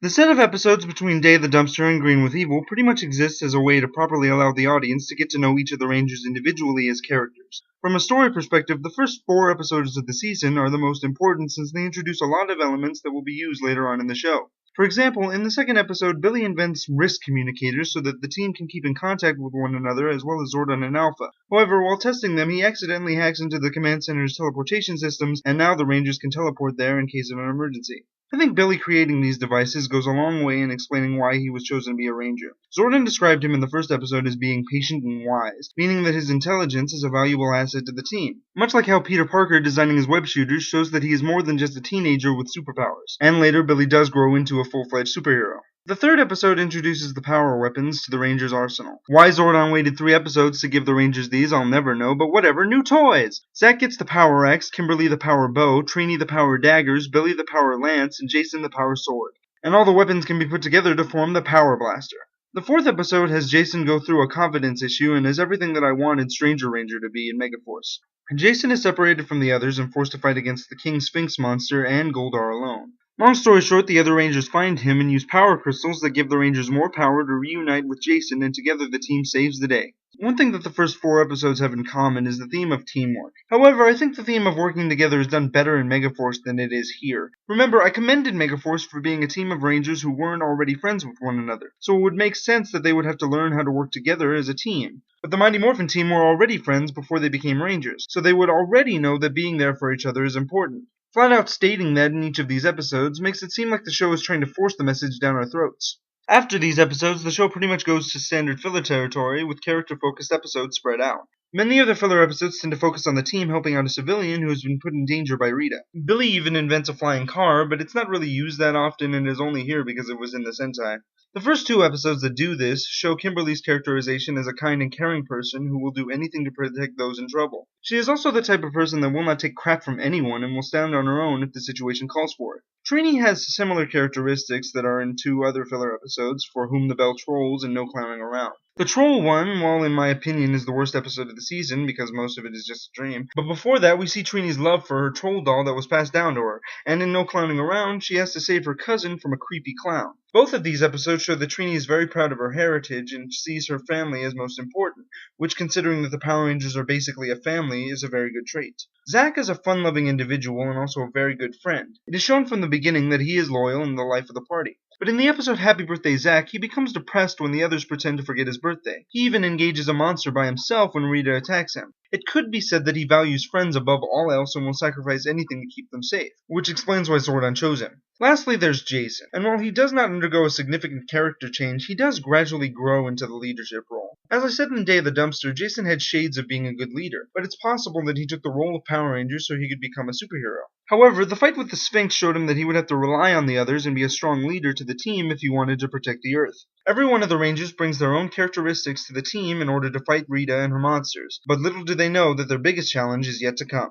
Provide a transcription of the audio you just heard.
The set of episodes between Day of the Dumpster and Green with Evil pretty much exists as a way to properly allow the audience to get to know each of the Rangers individually as characters. From a story perspective, the first 4 episodes of the season are the most important since they introduce a lot of elements that will be used later on in the show. For example, in the second episode, Billy invents wrist communicators so that the team can keep in contact with one another as well as Zordon and Alpha. However, while testing them, he accidentally hacks into the command center's teleportation systems, and now the Rangers can teleport there in case of an emergency. I think Billy creating these devices goes a long way in explaining why he was chosen to be a ranger. Zordon described him in the first episode as being patient and wise, meaning that his intelligence is a valuable asset to the team. Much like how Peter Parker designing his web shooters shows that he is more than just a teenager with superpowers. And later, Billy does grow into a full-fledged superhero. The third episode introduces the power weapons to the Rangers' arsenal. Why Zordon waited 3 episodes to give the Rangers these, I'll never know, but whatever, new toys! Zack gets the power axe, Kimberly the power bow, Trini the power daggers, Billy the power lance, and Jason the power sword. And all the weapons can be put together to form the power blaster. The 4th episode has Jason go through a confidence issue and is everything that I wanted Stranger Ranger to be in Megaforce. Jason is separated from the others and forced to fight against the King Sphinx monster and Goldar alone. Long story short, the other Rangers find him and use power crystals that give the Rangers more power to reunite with Jason, and together the team saves the day. One thing that the first 4 episodes have in common is the theme of teamwork. However, I think the theme of working together is done better in Megaforce than it is here. Remember, I commended Megaforce for being a team of Rangers who weren't already friends with one another, so it would make sense that they would have to learn how to work together as a team. But the Mighty Morphin team were already friends before they became Rangers, so they would already know that being there for each other is important. Flat out stating that in each of these episodes makes it seem like the show is trying to force the message down our throats. After these episodes, the show pretty much goes to standard filler territory, with character-focused episodes spread out. Many other filler episodes tend to focus on the team helping out a civilian who has been put in danger by Rita. Billy even invents a flying car, but it's not really used that often and is only here because it was in the Sentai. The first 2 episodes that do this show Kimberly's characterization as a kind and caring person who will do anything to protect those in trouble. She is also the type of person that will not take crap from anyone and will stand on her own if the situation calls for it. Trini has similar characteristics that are in 2 other filler episodes, For Whom the Bell Trolls and No Clowning Around. The Troll one, while in my opinion is the worst episode of the season because most of it is just a dream, but before that we see Trini's love for her troll doll that was passed down to her, and in No Clowning Around she has to save her cousin from a creepy clown. Both of these episodes show that Trini is very proud of her heritage and sees her family as most important, which considering that the Power Rangers are basically a family is a very good trait. Zack is a fun-loving individual and also a very good friend. It is shown from the beginning that he is loyal and the life of the party. But in the episode Happy Birthday Zack, he becomes depressed when the others pretend to forget his birthday. He even engages a monster by himself when Rita attacks him. It could be said that he values friends above all else and will sacrifice anything to keep them safe, which explains why Zordon chose him. Lastly, there's Jason, and while he does not undergo a significant character change, he does gradually grow into the leadership role. As I said in Day of the Dumpster, Jason had shades of being a good leader, but it's possible that he took the role of Power Ranger so he could become a superhero. However, the fight with the Sphinx showed him that he would have to rely on the others and be a strong leader to the team if he wanted to protect the Earth. Every one of the Rangers brings their own characteristics to the team in order to fight Rita and her monsters, but little do they know that their biggest challenge is yet to come.